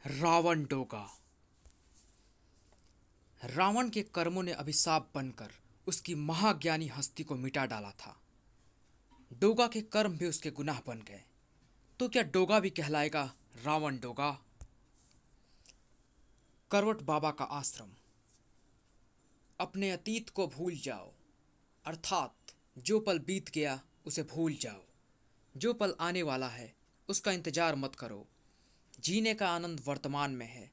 रावण डोगा। रावण के कर्मों ने अभिशाप बनकर उसकी महाज्ञानी हस्ती को मिटा डाला था। डोगा के कर्म भी उसके गुनाह बन गए। तो क्या डोगा भी कहलाएगा रावण डोगा? करवट बाबा का आश्रम। अपने अतीत को भूल जाओ, अर्थात जो पल बीत गया उसे भूल जाओ। जो पल आने वाला है उसका इंतजार मत करो। जीने का आनंद वर्तमान में है,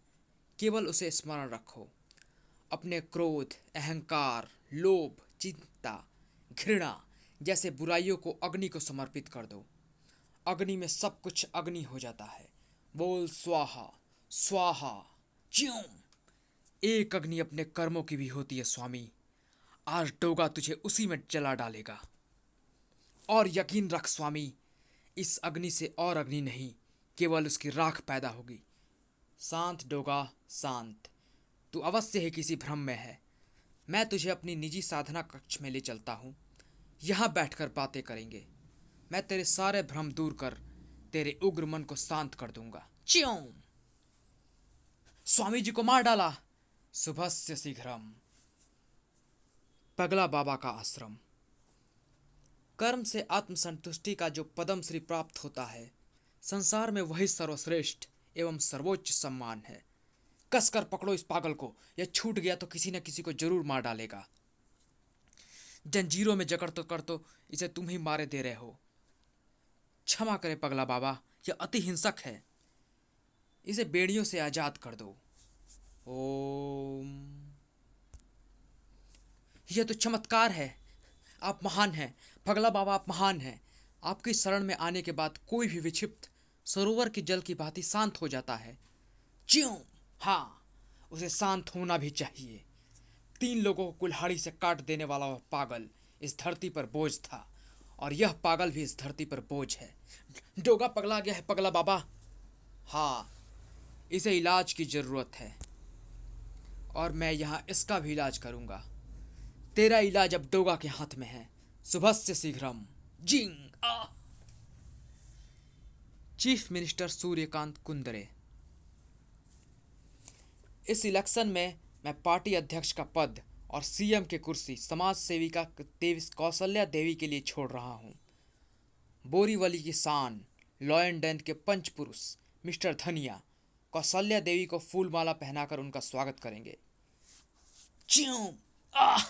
केवल उसे स्मरण रखो। अपने क्रोध, अहंकार, लोभ, चिंता, घृणा जैसे बुराइयों को अग्नि को समर्पित कर दो। अग्नि में सब कुछ अग्नि हो जाता है। बोल स्वाहा स्वाहा। ज्यों एक अग्नि अपने कर्मों की भी होती है स्वामी। आज डोगा तुझे उसी में जला डालेगा। और यकीन रख स्वामी, इस अग्नि से और अग्नि नहीं, केवल उसकी राख पैदा होगी। शांत डोगा, शांत। तू अवश्य ही किसी भ्रम में है। मैं तुझे अपनी निजी साधना कक्ष में ले चलता हूँ। यहाँ बैठकर बातें करेंगे। मैं तेरे सारे भ्रम दूर कर तेरे उग्र मन को शांत कर दूंगा। च्यों स्वामी जी को मार डाला। शुभस्य शीघ्रम। पगला बाबा का आश्रम। कर्म से आत्मसंतुष्टि का जो पदम श्री प्राप्त होता है, संसार में वही सर्वश्रेष्ठ एवं सर्वोच्च सम्मान है। कसकर पकड़ो इस पागल को, यह छूट गया तो किसी न किसी को जरूर मार डालेगा। जंजीरों में जकड़ तो कर तो इसे तुम ही मारे दे रहे हो। क्षमा करे पगला बाबा, यह अति हिंसक है। इसे बेड़ियों से आजाद कर दो। ओम। यह तो चमत्कार है। आप महान हैं पगला बाबा, आप महान हैं। आपकी शरण में आने के बाद कोई भी विक्षिप्त सरोवर के जल की भांति शांत हो जाता है। क्यों? हाँ, उसे शांत होना भी चाहिए। 3 लोगों को कुल्हाड़ी से काट देने वाला वह पागल इस धरती पर बोझ था, और यह पागल भी इस धरती पर बोझ है। डोगा पगला गया है पगला बाबा। हाँ, इसे इलाज की जरूरत है, और मैं यहाँ इसका भी इलाज करूंगा। तेरा इलाज अब डोगा के हाथ में है। शुभस्य शीघ्रम। जिंग आ। Chief minister Suryakant Kundre. इस इलेक्शन में मैं पार्टी अध्यक्ष का पद और सीएम की कुर्सी समाज सेविका देवी कौशल्या देवी के लिए छोड़ रहा हूं। बोरीवली की शान, लॉयन डेंथ के पंच पुरुष मिस्टर धनिया कौशल्या देवी को फूलमाला पहनाकर उनका स्वागत करेंगे। क्यों? आह!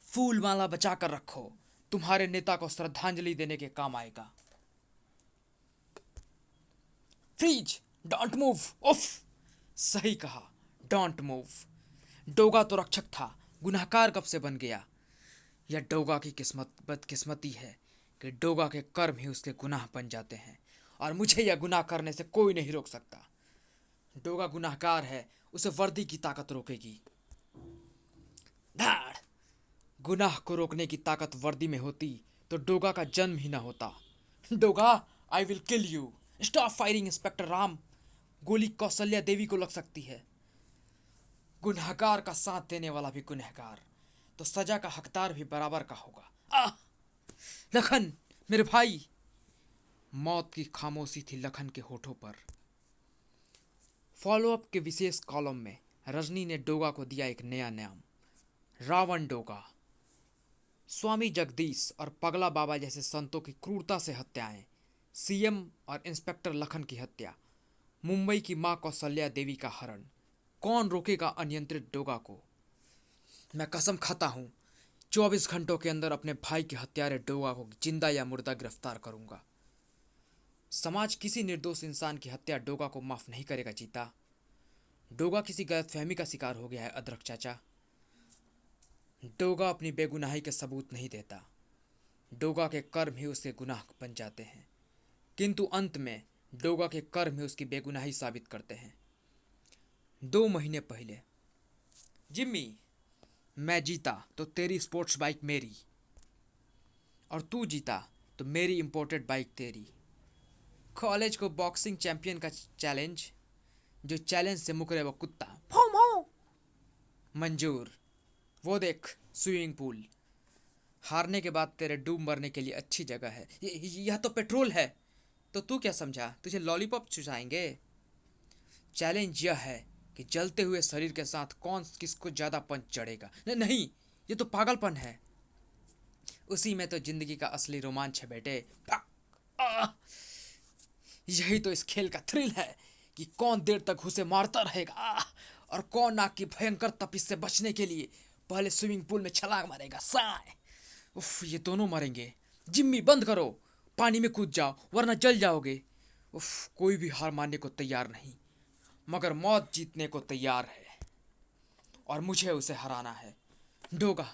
फूलमाला बचा कर रखो, तुम्हारे नेता को श्रद्धांजलि देने के काम आएगा। Freeze, don't move. उफ! सही कहा, डोंट मूव। डोगा तो रक्षक था, गुनहगार कब से बन गया? यह डोगा की किस्मत बदकिस्मती है कि डोगा के कर्म ही उसके गुनाह बन जाते हैं, और मुझे यह गुनाह करने से कोई नहीं रोक सकता। डोगा गुनाहगार है, उसे वर्दी की ताकत रोकेगी। धाड़! गुनाह को रोकने की ताकत वर्दी में होती तो डोगा का जन्म ही ना होता। Doga, I will kill you. Stop firing inspector Ram. गोली कौशल्या देवी को लग सकती है। गुनहगार का साथ देने वाला भी गुनहगार, तो सजा का हकदार भी बराबर का होगा। आह! लखन, मेरे भाई। मौत की खामोशी थी लखन के होठों पर। फॉलोअप के विशेष कॉलम में रजनी ने डोगा को दिया एक नया नाम, रावण डोगा। स्वामी जगदीश और पगला बाबा जैसे संतों की क्रूरता से हत्याएं, सीएम और इंस्पेक्टर लखन की हत्या, मुंबई की मां कौशल्या देवी का हरण, कौन रोकेगा अनियंत्रित डोगा को? मैं कसम खाता हूं, 24 घंटों के अंदर अपने भाई के हत्यारे डोगा को जिंदा या मुर्दा गिरफ्तार करूंगा। समाज किसी निर्दोष इंसान की हत्या डोगा को माफ नहीं करेगा जीता। डोगा किसी गलतफहमी का शिकार हो गया है अदरक चाचा। डोगा अपनी बेगुनाही के सबूत नहीं देता। डोगा के कर्म ही उसके गुनाह बन जाते हैं, किंतु अंत में डोगा के कर्म ही उसकी बेगुनाही साबित करते हैं। 2 महीने पहले जिम्मी, मैं जीता तो तेरी स्पोर्ट्स बाइक मेरी, और तू जीता तो मेरी इंपोर्टेड बाइक तेरी। कॉलेज को बॉक्सिंग चैंपियन का चैलेंज, जो चैलेंज से मुकरे वो कुत्ता भौं भौं। मंजूर। वो देख, स्विमिंग पूल। हारने के बाद तेरे डूब मरने के लिए अच्छी जगह है। यह तो पेट्रोल है। तो तू क्या समझा, तुझे लॉलीपॉप चुसाएंगे? चैलेंज यह है कि जलते हुए शरीर के साथ कौन किसको ज़्यादा पंच चढ़ेगा। नहीं, ये तो पागलपन है। उसी में तो जिंदगी का असली रोमांच है बेटे। आह! यही तो इस खेल का थ्रिल है कि कौन देर तक उसे मारता रहेगा और कौन आग की भयंकर तपिश से बचने के लिए पहले स्विमिंग पूल में छलांग मारेगा। साय उफ, ये दोनों मरेंगे। जिम्मी बंद करो, पानी में कूद जाओ वरना जल जाओगे। उफ, कोई भी हार मानने को तैयार नहीं, मगर मौत जीतने को तैयार है और मुझे उसे हराना है। डोगा,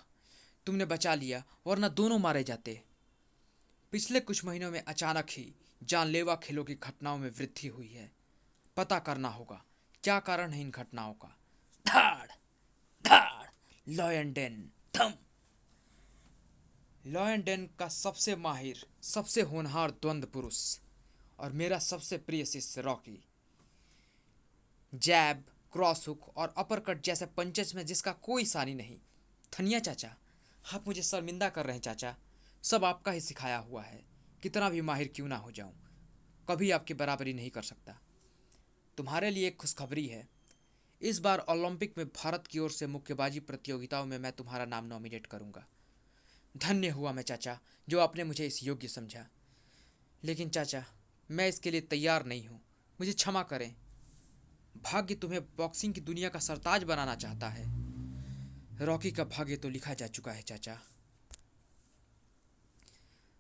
तुमने बचा लिया वरना दोनों मारे जाते। पिछले कुछ महीनों में अचानक ही जानलेवा खेलों की घटनाओं में वृद्धि हुई है। पता करना होगा क्या कारण है इन घटनाओं का। धाड़ धाड़, लॉयन थम। लॉयन का सबसे माहिर, सबसे होनहार द्वंद्व पुरुष और मेरा सबसे प्रिय शिष्य रॉकी। जैब, क्रॉस हुक और अपरकट जैसे पंचेस में जिसका कोई सानी नहीं। धनिया चाचा, आप मुझे शर्मिंदा कर रहे हैं चाचा। सब आपका ही सिखाया हुआ है। कितना भी माहिर क्यों ना हो जाऊं, कभी आपकी बराबरी नहीं कर सकता। तुम्हारे लिए एक खुशखबरी है। इस बार ओलंपिक में भारत की ओर से मुक्केबाजी प्रतियोगिताओं में मैं तुम्हारा नाम नॉमिनेट करूंगा। धन्य हुआ मैं चाचा, जो आपने मुझे इस योग्य समझा। लेकिन चाचा, मैं इसके लिए तैयार नहीं हूँ। मुझे क्षमा करें। भाग्य तुम्हें बॉक्सिंग की दुनिया का सरताज बनाना चाहता है। रॉकी का भाग्य तो लिखा जा चुका है चाचा।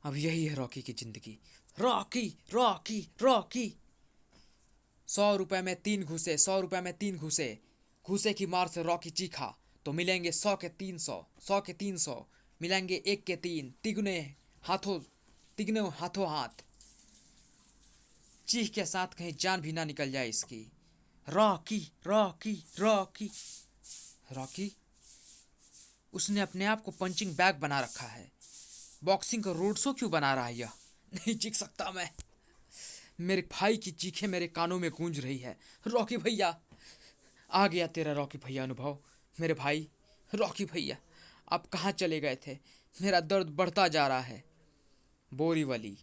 अब यही है रॉकी की जिंदगी। Rocky Rocky Rocky. 100 रुपए में 3 घूसे, 100 रुपए में 3 घूसे। घूसे की मार से रॉकी चीखा तो मिलेंगे 100 के 300, 100 के 300 मिलेंगे 1 के 3, हाथों तिगने हाथों हाथ। चीख के साथ कहीं जान भी ना निकल जाए इसकी। Rocky Rocky Rocky. रॉकी, उसने अपने आप को पंचिंग बैग बना रखा है। बॉक्सिंग का रोड शो क्यों बना रहा है यह? नहीं चीख सकता मैं। मेरे भाई की चीखें मेरे कानों में गूंज रही है। रॉकी भैया, आ गया तेरा रॉकी भैया अनुभव। मेरे भाई रॉकी भैया, आप कहाँ चले गए थे? मेरा दर्द बढ़ता जा रहा है। बोरीवली।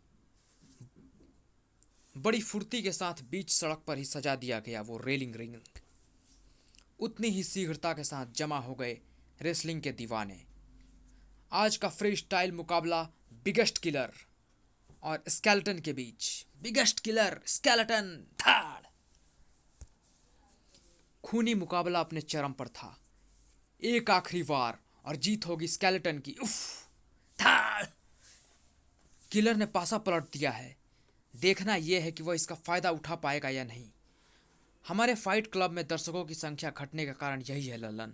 बड़ी फुर्ती के साथ बीच सड़क पर ही सजा दिया गया वो रेलिंग रिंग। उतनी ही शीघ्रता के साथ जमा हो गए रेसलिंग के दीवाने। आज का फ्री स्टाइल मुकाबला बिगेस्ट किलर और स्केलेटन के बीच। बिगेस्ट किलर स्केलेटन, धाड़। खूनी मुकाबला अपने चरम पर था। एक आखिरी वार और जीत होगी स्केलेटन की। उफ, धाड़। किलर ने पासा पलट दिया है। देखना यह है कि वह इसका फायदा उठा पाएगा या नहीं। हमारे फाइट क्लब में दर्शकों की संख्या घटने का कारण यही है ललन।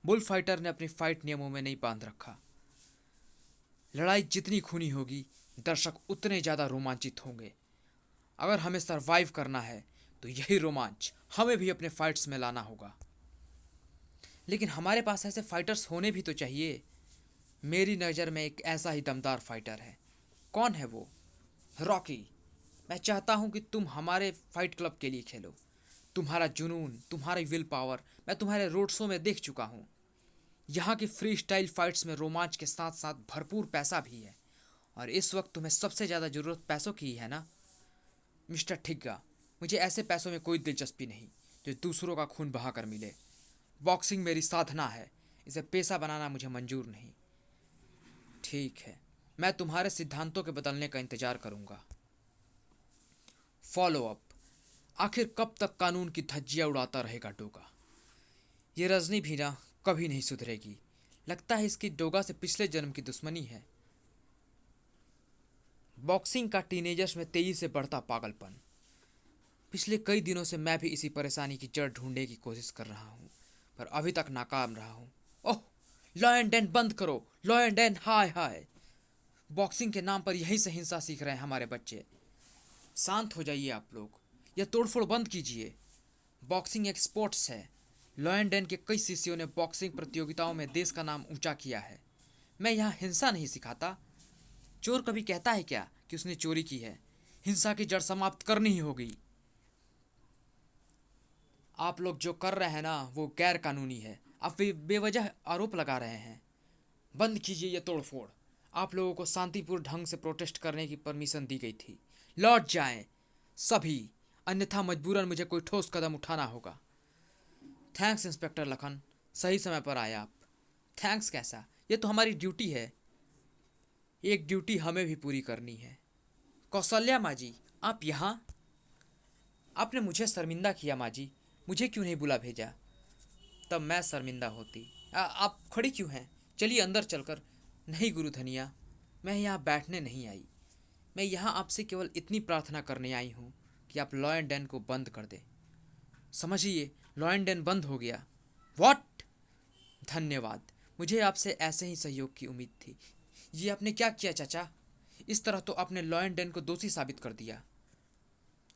बुल फाइटर ने अपनी फाइट नियमों में नहीं बांध रखा। लड़ाई जितनी खूनी होगी, दर्शक उतने ज़्यादा रोमांचित होंगे। अगर हमें सरवाइव करना है तो यही रोमांच हमें भी अपने फाइट्स में लाना होगा। लेकिन हमारे पास ऐसे फाइटर्स होने भी तो चाहिए। मेरी नज़र में एक ऐसा ही दमदार फाइटर है। कौन है वो? रॉकी। मैं चाहता हूँ कि तुम हमारे फाइट क्लब के लिए खेलो। तुम्हारा जुनून, तुम्हारी विल पावर मैं तुम्हारे रोड शो में देख चुका हूँ। यहाँ की फ्री स्टाइल फाइट्स में रोमांच के साथ साथ भरपूर पैसा भी है और इस वक्त तुम्हें सबसे ज़्यादा ज़रूरत पैसों की है ना मिस्टर ठिग्गा? मुझे ऐसे पैसों में कोई दिलचस्पी नहीं जो दूसरों का खून बहा कर मिले। बॉक्सिंग मेरी साधना है, इसे पेशा बनाना मुझे मंजूर नहीं। ठीक है, मैं तुम्हारे सिद्धांतों के बदलने का इंतजार करूंगा। Follow up. आखिर कब तक कानून की धज्जियां उड़ाता रहेगा डोगा? ये रजनी भी ना कभी नहीं सुधरेगी। लगता है इसकी डोगा से पिछले जन्म की दुश्मनी है। बॉक्सिंग का टीनेजर्स में तेजी से बढ़ता पागलपन। पिछले कई दिनों से मैं भी इसी परेशानी की जड़ ढूंढने की कोशिश कर रहा हूँ, पर अभी तक नाकाम रहा हूँ। ओह, लॉयन डेन बंद करो। लॉयन डेन, हाय हाय। बॉक्सिंग के नाम पर यहीं से हिंसा सीख रहे हैं हमारे बच्चे। शांत हो जाइए आप लोग, यह तोड़फोड़ बंद कीजिए। बॉक्सिंग एक स्पोर्ट्स है। लॉयन डेन के कई शिष्यों ने बॉक्सिंग प्रतियोगिताओं में देश का नाम ऊंचा किया है। मैं यहाँ हिंसा नहीं सिखाता। चोर कभी कहता है क्या कि उसने चोरी की है? हिंसा की जड़ समाप्त करनी ही होगी। आप लोग जो कर रहे हैं ना वो गैर कानूनी है। आप बेवजह आरोप लगा रहे हैं। बंद कीजिए ये तोड़फोड़। आप लोगों को शांतिपूर्ण ढंग से प्रोटेस्ट करने की परमिशन दी गई थी। लौट जाएं सभी। अन्यथा मजबूरन मुझे कोई ठोस कदम उठाना होगा। थैंक्स इंस्पेक्टर लखन, सही समय पर आए आप। थैंक्स कैसा, ये तो हमारी ड्यूटी है। एक ड्यूटी हमें भी पूरी करनी है। कौशल्या माँ जी, आप यहाँ? आपने मुझे शर्मिंदा किया माँ जी, मुझे क्यों नहीं बुला भेजा? तब मैं शर्मिंदा होती। आप खड़ी क्यों हैं? चलिए अंदर चलकर। नहीं गुरु धनिया, मैं यहाँ बैठने नहीं आई। मैं यहाँ आपसे केवल इतनी प्रार्थना करने आई हूँ कि आप लॉ एंड डैन को बंद कर दें। समझिए, लॉ एंड डैन बंद हो गया। व्हाट? धन्यवाद, मुझे आपसे ऐसे ही सहयोग की उम्मीद थी। ये आपने क्या किया चाचा? इस तरह तो आपने लॉ एंड डैन को दोषी साबित कर दिया।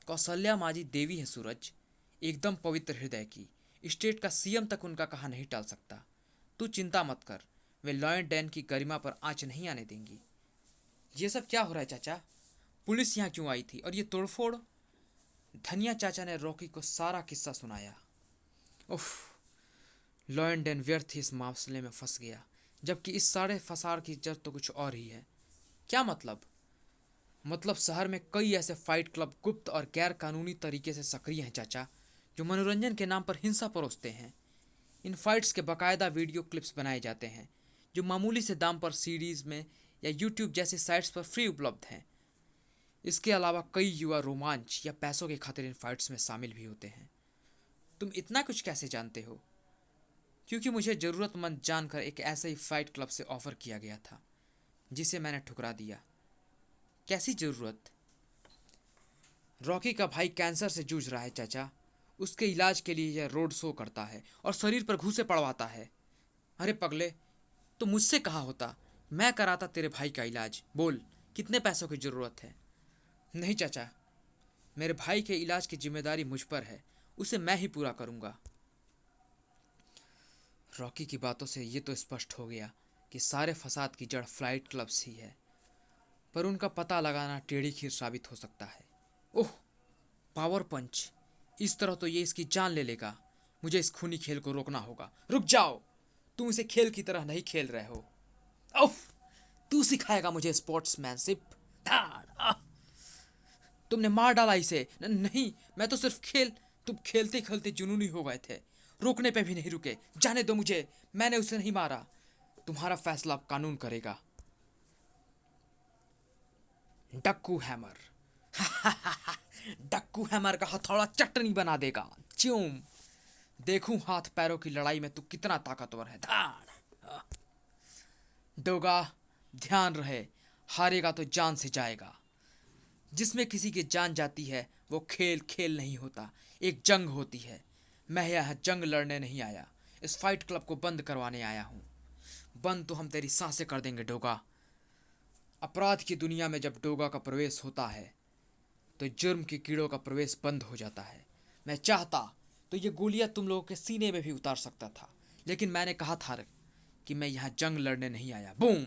कौशल्या माजी देवी है सूरज, एकदम पवित्र हृदय की। स्टेट का सीएम तक उनका कहा नहीं टाल सकता। तू चिंता मत कर, वे लॉ एंड डैन की गरिमा पर आंच नहीं आने देंगी। ये सब क्या हो रहा है चाचा? पुलिस यहाँ क्यों आई थी और ये तोड़फोड़? धनिया चाचा ने रॉकी को सारा किस्सा सुनाया। उफ, लॉ एंड डैन व्यर्थ ही इस मामले में फंस गया, जबकि इस सारे फसाड़ की जड़ तो कुछ और ही है। क्या मतलब? मतलब शहर में कई ऐसे फाइट क्लब गुप्त और गैर कानूनी तरीके से सक्रिय हैं चाचा, जो मनोरंजन के नाम पर हिंसा परोसते हैं। इन फाइट्स के बाकायदा वीडियो क्लिप्स बनाए जाते हैं, जो मामूली से दाम पर सीडीज में या यूट्यूब जैसी साइट्स पर फ्री उपलब्ध हैं। इसके अलावा कई युवा रोमांच या पैसों की खातिर इन फाइट्स में शामिल भी होते हैं। तुम इतना कुछ कैसे जानते हो? क्योंकि मुझे ज़रूरतमंद जानकर एक ऐसे ही फाइट क्लब से ऑफर किया गया था, जिसे मैंने ठुकरा दिया। कैसी ज़रूरत? रॉकी का भाई कैंसर से जूझ रहा है चाचा। उसके इलाज के लिए यह रोड शो करता है और शरीर पर घूंसे पड़वाता है। अरे पगले, तो मुझसे कहा होता, मैं कराता तेरे भाई का इलाज। बोल, कितने पैसों की ज़रूरत है? नहीं चाचा, मेरे भाई के इलाज की जिम्मेदारी मुझ पर है, उसे मैं ही पूरा करूंगा। रॉकी की बातों से ये तो स्पष्ट हो गया कि सारे फसाद की जड़ फ्लाइट क्लब्स ही है, पर उनका पता लगाना टेढ़ी खीर साबित हो सकता है। ओह, पावर पंच! इस तरह तो ये इसकी जान ले लेगा। मुझे इस खूनी खेल को रोकना होगा। रुक जाओ, तुम इसे खेल की तरह नहीं खेल रहे हो। उफ, तू सिखाएगा मुझे स्पोर्ट्समैनशिप? तुमने मार डाला इसे। नहीं, मैं तो सिर्फ तुम खेलते खेलते जुनूनी हो गए थे, रोकने पे भी नहीं रुके। जाने दो मुझे, मैंने उसे नहीं मारा। तुम्हारा फैसला अब कानून करेगा। डक्कू हैमर। डक्कू हैमर का हथौड़ा चटनी बना देगा। च्यूम, देखूं हाथ पैरों की लड़ाई में तू कितना ताकतवर है। धाड़। डोगा, ध्यान रहे, हारेगा तो जान से जाएगा। जिसमें किसी की जान जाती है वो खेल खेल नहीं होता, एक जंग होती है। मैं यह जंग लड़ने नहीं आया, इस फाइट क्लब को बंद करवाने आया हूँ। बंद तो हम तेरी सांसें कर देंगे डोगा। अपराध की दुनिया में जब डोगा का प्रवेश होता है तो जुर्म के कीड़ों का प्रवेश बंद हो जाता है। मैं चाहता तो ये गोलियां तुम लोगों के सीने में भी उतार सकता था, लेकिन मैंने कहा था कि मैं यहाँ जंग लड़ने नहीं आया। बूम!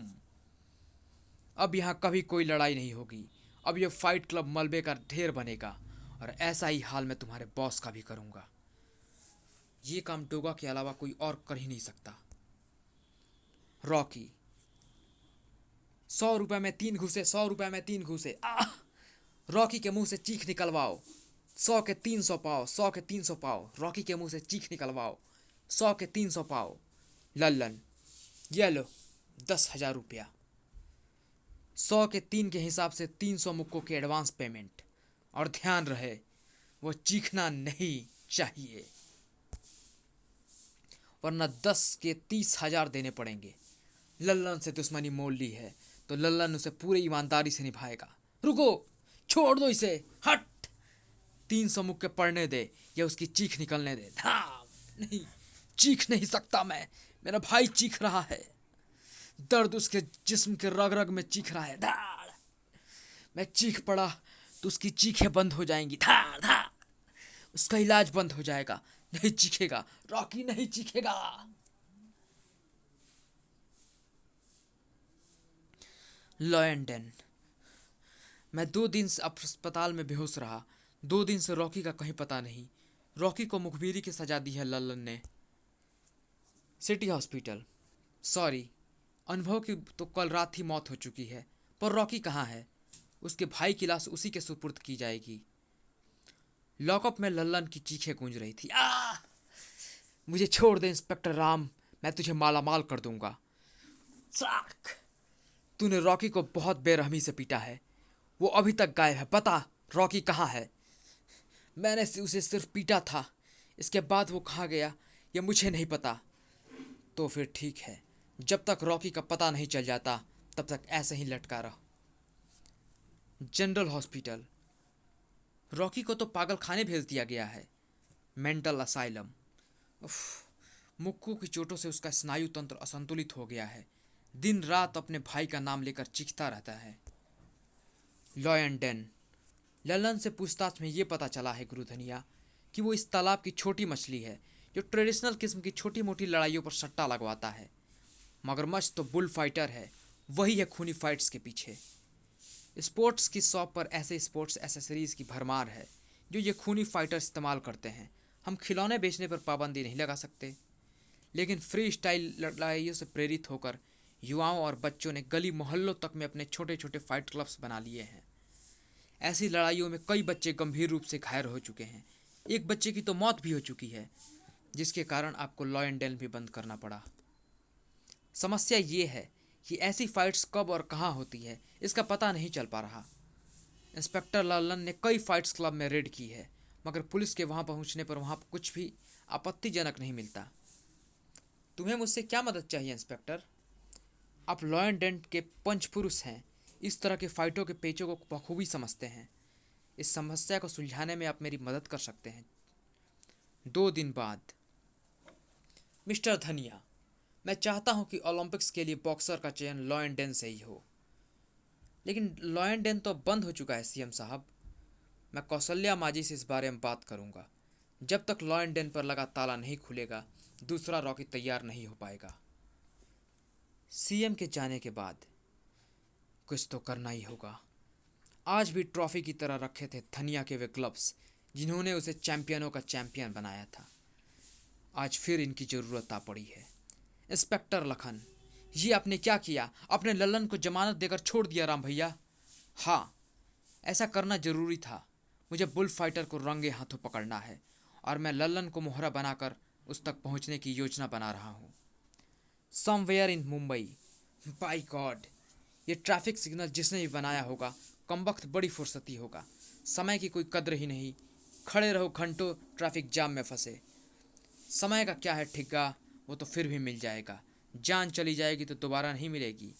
अब यहाँ कभी कोई लड़ाई नहीं होगी। अब यह फाइट क्लब मलबे का ढेर बनेगा, और ऐसा ही हाल मैं तुम्हारे बॉस का भी करूँगा। ये काम डोगा के अलावा कोई और कर ही नहीं सकता। रॉकी, 100 रुपए में 3 घूसे, 100 रुपए में 3 घूसे। रॉकी के मुंह से चीख निकलवाओ। 100 के 300 पाओ, 100 के 300 पाओ। रॉकी के मुंह से चीख निकलवाओ। 100 के 300 पाओ। लल्लन, ये लो 10,000 रुपया। 100 के 3 के हिसाब से 300 मुक्कों के एडवांस पेमेंट। और ध्यान रहे, वो चीखना नहीं चाहिए, वरना 10 के 30,000 देने पड़ेंगे। लल्लन से दुश्मनी मोल ली है तो लल्लन उसे पूरी ईमानदारी से निभाएगा। रुको, छोड़ दो इसे, हट! 300 मुक्के पड़ने दे या उसकी चीख निकलने दे। धाम! नहीं, चीख नहीं सकता मैं, मेरा भाई चीख रहा है। दर्द उसके जिस्म के रग रग में चीख रहा है। धाड़! मैं चीख पड़ा तो उसकी चीखें बंद हो जाएंगी। धाड़ धाड़! उसका इलाज बंद हो जाएगा। नहीं चीखेगा, रॉकी नहीं चीखेगा। Law and Dan. मैं 2 दिन से अस्पताल में बेहोश रहा। 2 दिन से रॉकी का कहीं पता नहीं। रॉकी को मुखबिरी की सजा दी है लल्लन ने। City hospital. सॉरी, अनुभव की तो कल रात ही मौत हो चुकी है, पर रॉकी कहाँ है? उसके भाई की लाश उसी के सुपुर्द की जाएगी। लॉकअप में लल्लन की चीखें गूंज रही थी। मुझे छोड़ दे इंस्पेक्टर राम, मैं तुझे माला माल कर दूंगा। साक! तूने रॉकी को बहुत बेरहमी से पीटा है, वो अभी तक गायब है। बता रॉकी कहाँ है? मैंने उसे सिर्फ पीटा था, इसके बाद वो कहाँ गया ये मुझे नहीं पता। तो फिर ठीक है, जब तक रॉकी का पता नहीं चल जाता तब तक ऐसे ही लटका रहो। General hospital. रॉकी को तो पागल खाने भेज दिया गया है, मेंटल असाइलम। उफ, मुक्कू की चोटों से उसका स्नायु तंत्र असंतुलित हो गया है, दिन रात अपने भाई का नाम लेकर चीखता रहता है। Lion Dane. ललन से पूछताछ में ये पता चला है गुरु धनिया कि वो इस तालाब की छोटी मछली है जो ट्रेडिशनल किस्म की छोटी मोटी लड़ाइयों पर सट्टा लगवाता है। मगरमच्छ तो बुल फाइटर है, वही है खूनी फाइट्स के पीछे। स्पोर्ट्स की शॉप पर ऐसे स्पोर्ट्स एसेसरीज की भरमार है जो ये खूनी फाइटर इस्तेमाल करते हैं। हम खिलौने बेचने पर पाबंदी नहीं लगा सकते, लेकिन फ्री स्टाइल लड़ाइयों से प्रेरित होकर युवाओं और बच्चों ने गली मोहल्लों तक में अपने छोटे छोटे फाइट क्लब्स बना लिए हैं। ऐसी लड़ाइयों में कई बच्चे गंभीर रूप से घायल हो चुके हैं, एक बच्चे की तो मौत भी हो चुकी है, जिसके कारण आपको लॉयन डेन भी बंद करना पड़ा। समस्या ये है कि ऐसी फाइट्स कब और कहाँ होती है इसका पता नहीं चल पा रहा। इंस्पेक्टर लालन ने कई फाइट्स क्लब में रेड की है, मगर पुलिस के वहाँ पहुँचने पर वहाँ कुछ भी आपत्तिजनक नहीं मिलता। तुम्हें मुझसे क्या मदद चाहिए इंस्पेक्टर? आप लॉयन डेंट के पंचपुरुष हैं, इस तरह के फाइटों के पेचों को बखूबी समझते हैं। इस समस्या को सुलझाने में आप मेरी मदद कर सकते हैं। 2 दिन बाद। मिस्टर धनिया, मैं चाहता हूं कि ओलंपिक्स के लिए बॉक्सर का चयन लॉयन डेन से ही हो, लेकिन लॉयन डेन तो बंद हो चुका है सीएम साहब। मैं कौशल्या माजी से इस बारे में बात करूंगा। जब तक लॉयन डेन पर लगा ताला नहीं खुलेगा, दूसरा रॉकी तैयार नहीं हो पाएगा। सीएम के जाने के बाद कुछ तो करना ही होगा। आज भी ट्रॉफी की तरह रखे थे धनिया के वे ग्लव्स जिन्होंने उसे चैंपियनों का चैंपियन बनाया था। आज फिर इनकी ज़रूरत आ पड़ी है। इंस्पेक्टर लखन, ये आपने क्या किया? अपने लल्लन को जमानत देकर छोड़ दिया राम भैया। हाँ, ऐसा करना जरूरी था। मुझे बुल फाइटर को रंगे हाथों पकड़ना है और मैं लल्लन को मोहरा बनाकर उस तक पहुंचने की योजना बना रहा हूँ। Somewhere in Mumbai. By god, ये ट्रैफिक सिग्नल जिसने भी बनाया होगा कमबख्त बड़ी फुर्सती होगा। समय की कोई कद्र ही नहीं, खड़े रहो घंटों ट्रैफिक जाम में फंसे। समय का क्या है ठिग्गा, वो तो फिर भी मिल जाएगा। जान चली जाएगी तो दोबारा नहीं मिलेगी।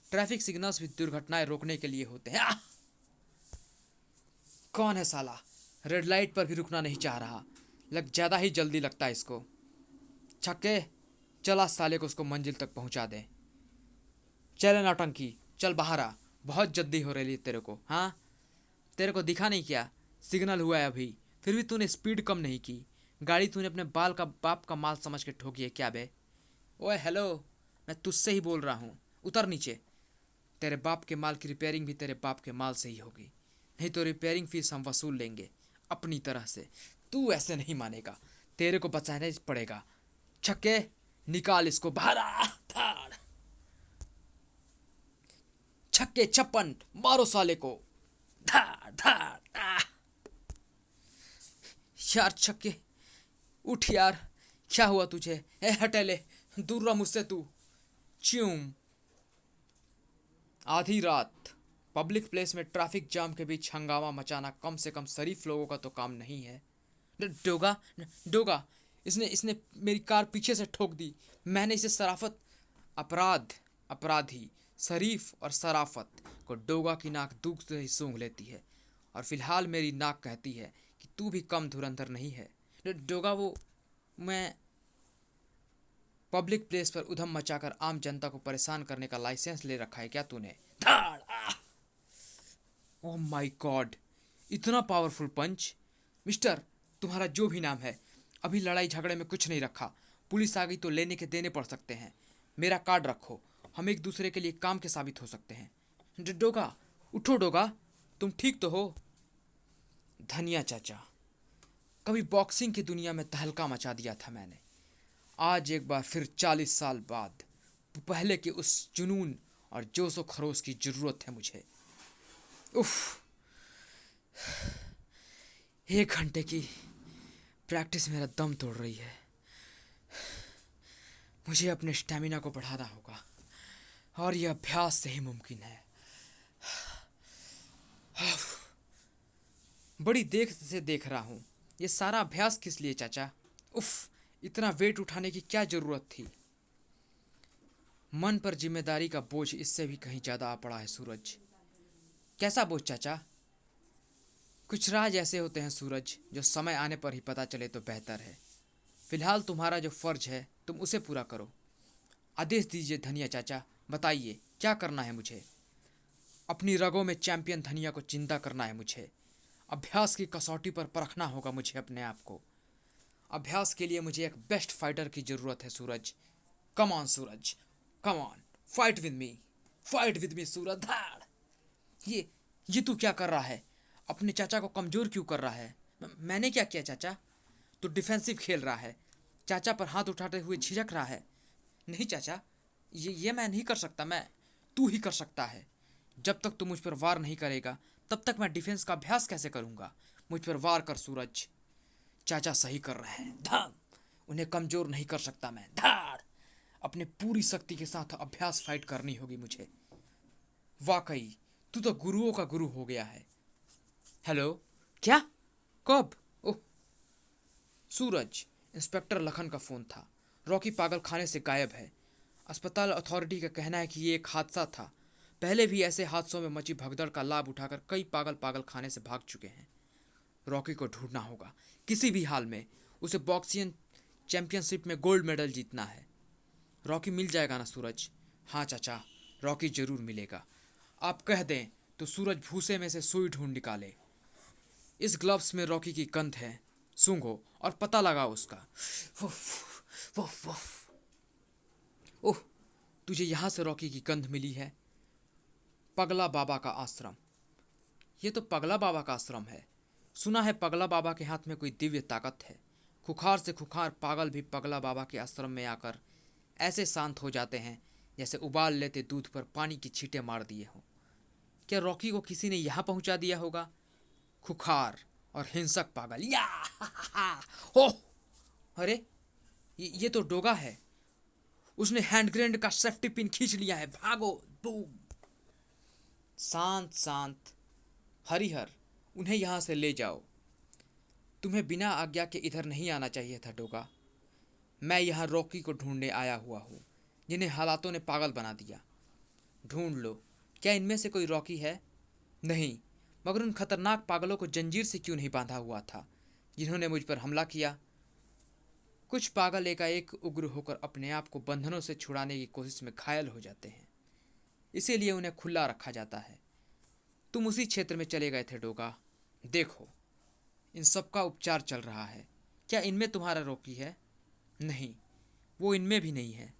ट्रैफिक सिग्नल्स भी दुर्घटनाएं रोकने के लिए होते हैं। कौन है साला, रेड लाइट पर भी रुकना नहीं चाह रहा। लग ज़्यादा ही जल्दी लगता है इसको। छक्के, चला साले को उसको मंजिल तक पहुंचा दें। चले नौटंकी, चल बाहर आ, बहुत जल्दी हो रही है तेरे को। हाँ, तेरे को दिखा नहीं क्या? सिग्नल हुआ है अभी, फिर भी तूने स्पीड कम नहीं की। गाड़ी तूने अपने बाप का माल समझ के ठोकी है क्या बे? ओए हेलो, मैं तुझसे ही बोल रहा हूँ, उतर नीचे। तेरे बाप के माल की रिपेयरिंग भी तेरे बाप के माल से ही होगी, नहीं तो रिपेयरिंग फीस हम वसूल लेंगे अपनी तरह से। तू ऐसे नहीं मानेगा, तेरे को बचाना पड़ेगा। छक्के, निकाल इसको बाहर। धाड़, छक्के छप्पन, मारो साले को। धाड़ धाड़। यार छक्के, उठ यार, क्या हुआ तुझे? ए हटेले, दूर रह मुझसे तू। च्यूम। आधी रात पब्लिक प्लेस में ट्रैफिक जाम के बीच हंगामा मचाना कम से कम शरीफ लोगों का तो काम नहीं है। डोगा, डोगा, इसने इसने मेरी कार पीछे से ठोक दी। मैंने इसे शराफत, अपराध, अपराधी, शरीफ और शराफत को डोगा की नाक दुख से ही सूंघ लेती है। और फिलहाल मेरी नाक कहती है कि तू भी कम धुरंधर नहीं है। डोगा, वो मैं पब्लिक प्लेस पर उधम मचाकर आम जनता को परेशान करने का लाइसेंस ले रखा है क्या तूने? धाड़। ओह माय गॉड, इतना पावरफुल पंच। मिस्टर, तुम्हारा जो भी नाम है, अभी लड़ाई झगड़े में कुछ नहीं रखा। पुलिस आ गई तो लेने के देने पड़ सकते हैं। मेरा कार्ड रखो, हम एक दूसरे के लिए काम के साबित हो सकते हैं। डोगा, उठो डोगा, तुम ठीक तो हो? धनिया चाचा, कभी बॉक्सिंग की दुनिया में तहलका मचा दिया था मैंने। आज एक बार फिर 40 साल बाद पहले के उस जुनून और जोश व खरोश की ज़रूरत है मुझे। उफ, 1 घंटे की प्रैक्टिस मेरा दम तोड़ रही है। मुझे अपने स्टैमिना को बढ़ाना होगा और यह अभ्यास से ही मुमकिन है। बड़ी देर से देख रहा हूँ। ये सारा अभ्यास किस लिए चाचा? उफ, इतना वेट उठाने की क्या जरूरत थी? मन पर जिम्मेदारी का बोझ इससे भी कहीं ज्यादा आ पड़ा है सूरज। कैसा बोझ चाचा? कुछ राज ऐसे होते हैं सूरज, जो समय आने पर ही पता चले तो बेहतर है। फिलहाल तुम्हारा जो फर्ज है तुम उसे पूरा करो। आदेश दीजिए धनिया चाचा, बताइए क्या करना है मुझे? अपनी रगों में चैंपियन धनिया को जिंदा करना है मुझे। अभ्यास की कसौटी पर परखना होगा मुझे अपने आप को। अभ्यास के लिए मुझे एक बेस्ट फाइटर की जरूरत है Suraj. Come on Suraj, come on, fight with me Suraj, धाड़। ये तू क्या कर रहा है? अपने चाचा को कमजोर क्यों कर रहा है? मैंने क्या किया चाचा? तू डिफेंसिव खेल रहा है, चाचा पर हाथ उठाते हुए झिझक रहा है। नहीं चाचा, ये मैं नहीं कर सकता। मैं तू ही कर सकता है। जब तक तू मुझ पर वार नहीं करेगा तब तक मैं डिफेंस का अभ्यास कैसे करूंगा? मुझ पर वार कर सूरज। चाचा सही कर रहे हैं, धाम। उन्हें कमजोर नहीं कर सकता मैं, धाड़। अपने पूरी शक्ति के साथ अभ्यास फाइट करनी होगी मुझे। वाकई तू तो गुरुओं का गुरु हो गया है। हेलो, क्या? कब? ओह, सूरज, इंस्पेक्टर लखन का फोन था। रॉकी पागल खाने से गायब है। अस्पताल अथॉरिटी का कहना है कि ये एक हादसा था। पहले भी ऐसे हादसों में मची भगदड़ का लाभ उठाकर कई पागल खाने से भाग चुके हैं। रॉकी को ढूंढना होगा किसी भी हाल में। उसे बॉक्सिंग चैंपियनशिप में गोल्ड मेडल जीतना है। रॉकी मिल जाएगा ना सूरज? हाँ चाचा, रॉकी जरूर मिलेगा। आप कह दें तो सूरज भूसे में से सुई ढूंढ निकाले। इस ग्लव्स में रॉकी की गंध है, सूंघो और पता लगाओ उसका। Woof, woof, woof. ओह, तुझे यहाँ से रॉकी की गंध मिली है? पगला बाबा का आश्रम। ये तो पगला बाबा का आश्रम है। सुना है पगला बाबा के हाथ में कोई दिव्य ताकत है। खुखार से खुखार पागल भी पगला बाबा के आश्रम में आकर ऐसे शांत हो जाते हैं जैसे उबाल लेते दूध पर पानी की छींटे मार दिए हों। क्या रॉकी को किसी ने यहाँ पहुंचा दिया होगा? खुखार और हिंसक पागल, या हो। अरे, ये तो डोगा है। उसने हैंड ग्रेनेड का सेफ्टी पिन खींच लिया है। भागो, बूम। शांत शांत, हरिहर, उन्हें यहाँ से ले जाओ। तुम्हें बिना आज्ञा के इधर नहीं आना चाहिए था डोगा। मैं यहाँ रॉकी को ढूंढने आया हुआ हूँ, जिन्हें हालातों ने पागल बना दिया। ढूंढ लो। क्या इनमें से कोई रॉकी है? नहीं, मगर उन खतरनाक पागलों को जंजीर से क्यों नहीं बांधा हुआ था जिन्होंने मुझ पर हमला किया? कुछ पागल एकाएक उग्र होकर अपने आप को बंधनों से छुड़ाने की कोशिश में घायल हो जाते हैं, इसीलिए उन्हें खुला रखा जाता है। तुम उसी क्षेत्र में चले गए थे डोगा। देखो, इन सब का उपचार चल रहा है। क्या इनमें तुम्हारा रॉकी है? नहीं, वो इनमें भी नहीं है।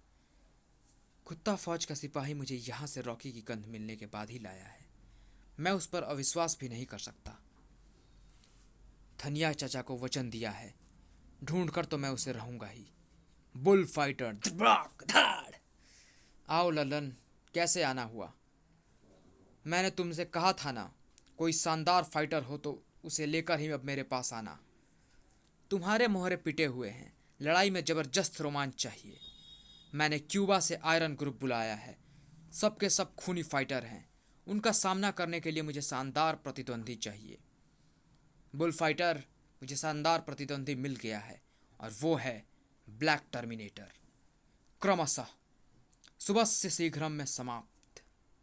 कुत्ता फौज का सिपाही मुझे यहाँ से रॉकी की गंध मिलने के बाद ही लाया है। मैं उस पर अविश्वास भी नहीं कर सकता। धनिया चाचा को वचन दिया है, ढूंढ कर तो मैं उसे रहूंगा ही। Bull fighter, धाड़। आओ ललन, कैसे आना हुआ? मैंने तुमसे कहा था ना, कोई शानदार फाइटर हो तो उसे लेकर ही अब मेरे पास आना। तुम्हारे मोहरे पिटे हुए हैं, लड़ाई में जबरदस्त रोमांच चाहिए। मैंने क्यूबा से आयरन ग्रुप बुलाया है। सबके सब खूनी फाइटर हैं। उनका सामना करने के लिए मुझे शानदार प्रतिद्वंदी चाहिए। बुल फाइटर, मुझे शानदार प्रतिद्वंदी मिल गया है और वो है ब्लैक टर्मिनेटर। क्रमशः सुबह से शीघ्रम में समाप्त।